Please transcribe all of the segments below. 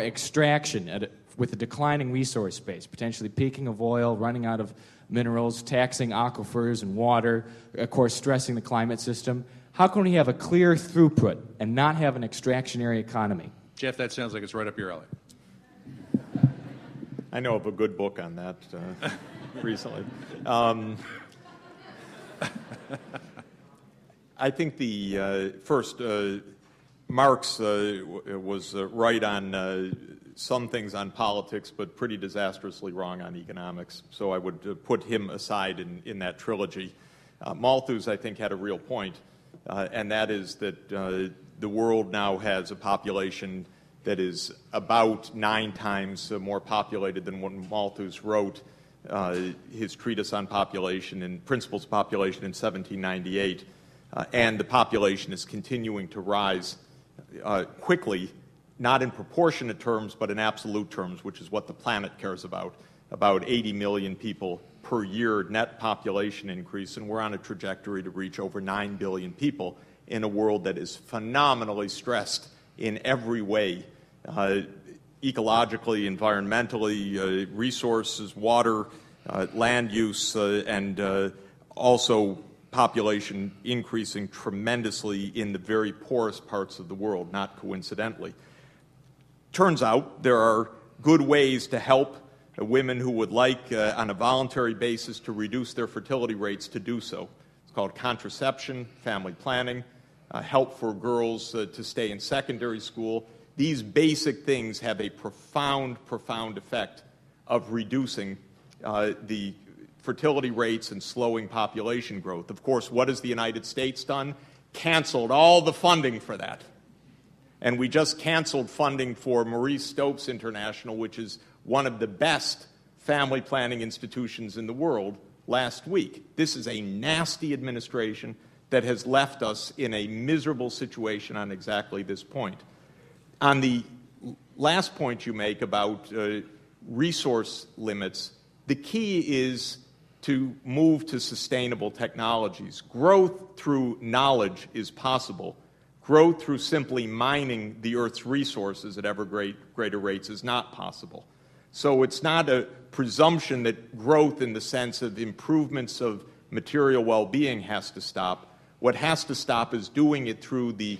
extraction with a declining resource base, potentially peaking of oil, running out of minerals, taxing aquifers and water, of course stressing the climate system. How can we have a clear throughput and not have an extractionary economy? Jeff, that sounds like it's right up your alley. I know of a good book on that recently. I think first, Marx was right on some things on politics, but pretty disastrously wrong on economics. So I would put him aside in that trilogy. Malthus, I think, had a real point, and that is that the world now has a population that is about 9 times more populated than when Malthus wrote his treatise on population and Principles of Population in 1798. And the population is continuing to rise quickly, not in proportionate terms, but in absolute terms, which is what the planet cares about 80 million people per year net population increase, and we're on a trajectory to reach over 9 billion people in a world that is phenomenally stressed in every way, ecologically, environmentally, resources, water, land use, and also population increasing tremendously in the very poorest parts of the world, not coincidentally. Turns out there are good ways to help women who would like, on a voluntary basis, to reduce their fertility rates to do so. It's called contraception, family planning, help for girls to stay in secondary school. These basic things have a profound effect of reducing the fertility rates and slowing population growth. Of course, what has the United States done? Canceled all the funding for that. And we just canceled funding for Maurice Stopes International, which is one of the best family planning institutions in the world, last week. This is a nasty administration that has left us in a miserable situation on exactly this point. On the last point you make about resource limits, the key is to move to sustainable technologies. Growth through knowledge is possible. Growth through simply mining the Earth's resources at ever greater rates is not possible. So it's not a presumption that growth in the sense of improvements of material well-being has to stop. What has to stop is doing it through the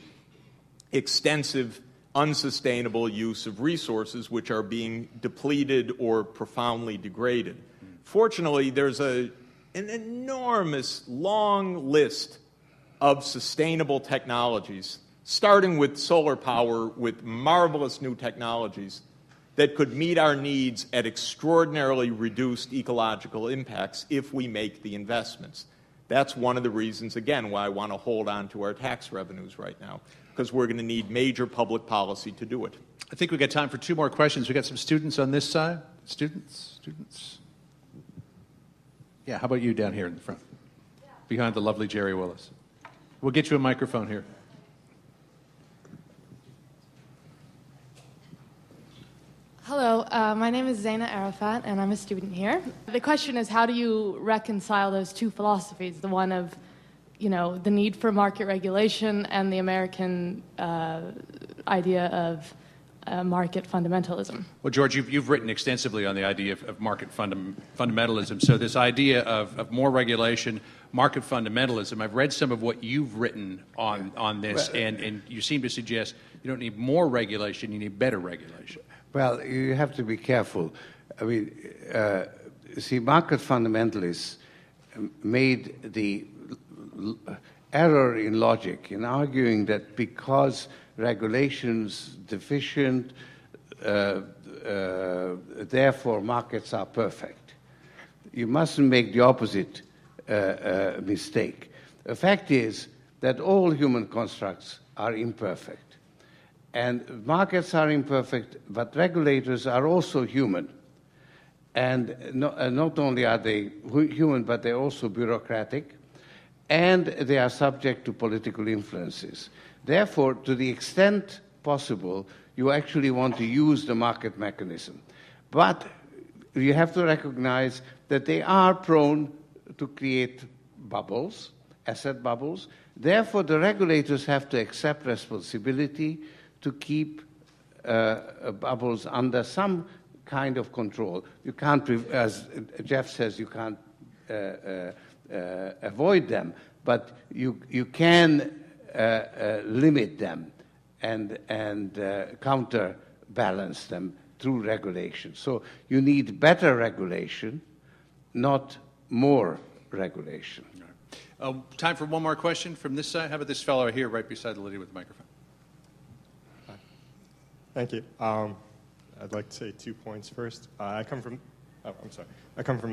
extensive, unsustainable use of resources which are being depleted or profoundly degraded. Fortunately, there's an enormous, long list of sustainable technologies, starting with solar power, with marvelous new technologies that could meet our needs at extraordinarily reduced ecological impacts if we make the investments. That's one of the reasons, again, why I want to hold on to our tax revenues right now, because we're going to need major public policy to do it. I think we've got time for 2 more questions. We've got some students on this side. Students? Yeah, how about you down here in the front, behind the lovely Jerry Willis? We'll get you a microphone here. Hello, my name is Zaina Arafat, and I'm a student here. The question is, how do you reconcile those two philosophies, the one of, the need for market regulation and the American idea of market fundamentalism? Well, George, you've written extensively on the idea of market fundamentalism. So this idea of more regulation, market fundamentalism, I've read some of what you've written on this, and you seem to suggest you don't need more regulation, you need better regulation. Well, you have to be careful. I mean, see, market fundamentalists made the error in logic in arguing that because regulations deficient, therefore markets are perfect. You mustn't make the opposite mistake. The fact is that all human constructs are imperfect. And markets are imperfect, but regulators are also human. And not only are they human, but they're also bureaucratic, and they are subject to political influences. Therefore, to the extent possible, you actually want to use the market mechanism. But you have to recognize that they are prone to create bubbles, asset bubbles. Therefore, the regulators have to accept responsibility to keep bubbles under some kind of control. You can't, as Jeff says, you can't avoid them, but you can limit them and counterbalance them through regulation. So you need better regulation, not more regulation. Time for one more question from this side. How about this fellow here right beside the lady with the microphone? Thank you. I'd like to say 2 points first. I come from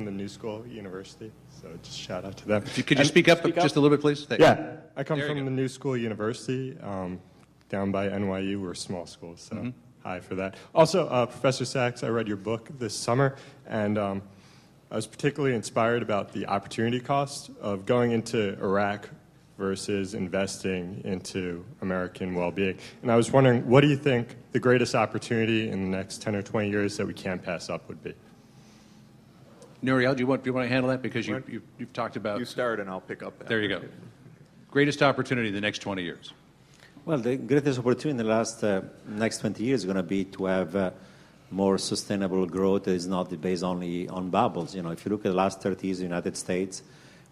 the New School University, so just shout out to them. Could you speak up just a little bit, please? Yeah, I come from the New School University down by NYU. We're a small school, so hi for that. Also, Professor Sachs, I read your book this summer, and I was particularly inspired about the opportunity cost of going into Iraq versus investing into American well-being. And I was wondering, what do you think the greatest opportunity in the next 10 or 20 years that we can't pass up would be? Nouriel, do you want to handle that? Because you've talked about... You start and I'll pick up that. There you go. Greatest opportunity in the next 20 years. Well, the greatest opportunity in the next 20 years is going to be to have more sustainable growth that is not based only on bubbles. You know, if you look at the last 30 years in the United States,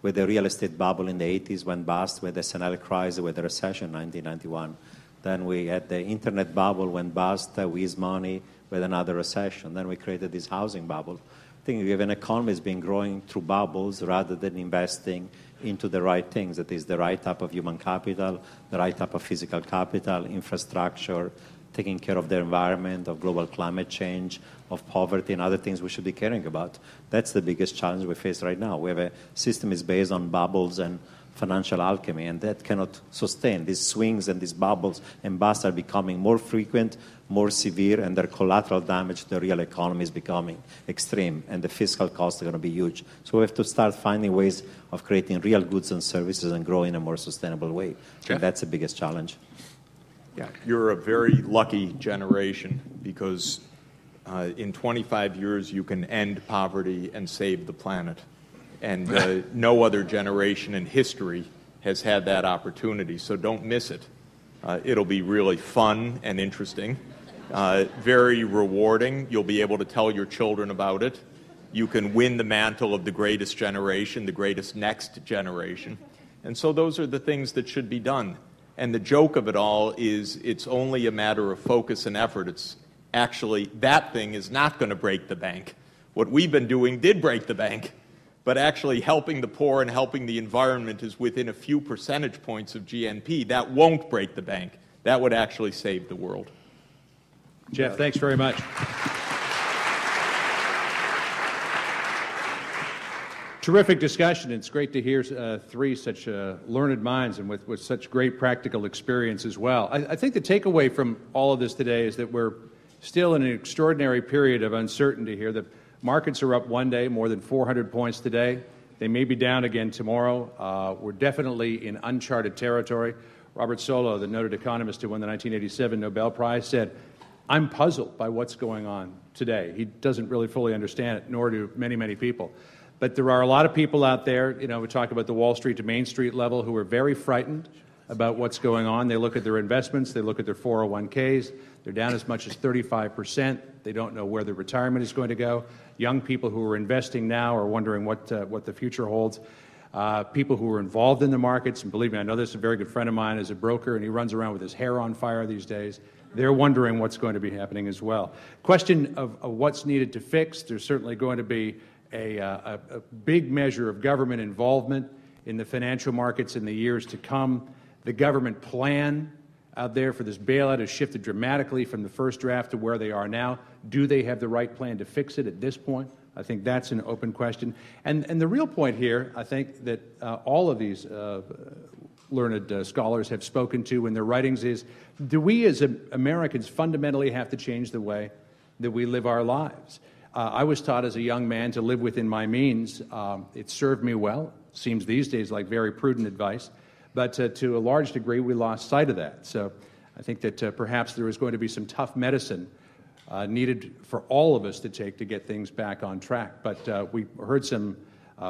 with the real estate bubble in the 80s went bust, with the SNL crisis, with the recession in 1991. Then we had the internet bubble went bust, with money, with another recession. Then we created this housing bubble. I think we have an economy that's been growing through bubbles rather than investing into the right things. That is the right type of human capital, the right type of physical capital, infrastructure, taking care of the environment, of global climate change, of poverty, and other things we should be caring about. That's the biggest challenge we face right now. We have a system that's based on bubbles and financial alchemy, and that cannot sustain. These swings and these bubbles and busts are becoming more frequent, more severe, and their collateral damage to the real economy is becoming extreme, and the fiscal costs are going to be huge. So we have to start finding ways of creating real goods and services and grow in a more sustainable way. Jeff? And that's the biggest challenge. Yeah, you're a very lucky generation because in 25 years you can end poverty and save the planet. And no other generation in history has had that opportunity, so don't miss it. It'll be really fun and interesting, very rewarding. You'll be able to tell your children about it. You can win the mantle of the greatest generation, the greatest next generation. And so those are the things that should be done. And the joke of it all is it's only a matter of focus and effort. It's actually, that thing is not going to break the bank. What we've been doing did break the bank. But actually helping the poor and helping the environment is within a few percentage points of GNP. That won't break the bank. That would actually save the world. Jeff, thanks very much. Terrific discussion. It's great to hear three such learned minds and with such great practical experience as well. I think the takeaway from all of this today is that we're still in an extraordinary period of uncertainty here. The markets are up one day, more than 400 points today. They may be down again tomorrow. We're definitely in uncharted territory. Robert Solow, the noted economist who won the 1987 Nobel Prize, said, "I'm puzzled by what's going on today." He doesn't really fully understand it, nor do many, many people. But there are a lot of people out there, you know, we talk about the Wall Street to Main Street level, who are very frightened about what's going on. They look at their investments, they look at their 401ks, they're down as much as 35%. They don't know where their retirement is going to go. Young people who are investing now are wondering what the future holds. People who are involved in the markets, and believe me, I know this, a very good friend of mine is a broker, and he runs around with his hair on fire these days. They're wondering what's going to be happening as well. Question of what's needed to fix, there's certainly going to be a big measure of government involvement in the financial markets in the years to come. The government plan out there for this bailout has shifted dramatically from the first draft to where they are now. Do they have the right plan to fix it at this point? I think that's an open question. And the real point here, I think, that all of these learned scholars have spoken to in their writings is, do we as Americans fundamentally have to change the way that we live our lives? I was taught as a young man to live within my means. It served me well. Seems these days like very prudent advice. But to a large degree, we lost sight of that. So I think that perhaps there is going to be some tough medicine needed for all of us to take to get things back on track. But we heard some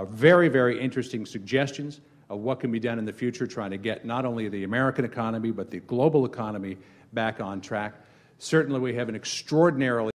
very, very interesting suggestions of what can be done in the future, trying to get not only the American economy, but the global economy back on track. Certainly, we have an extraordinarily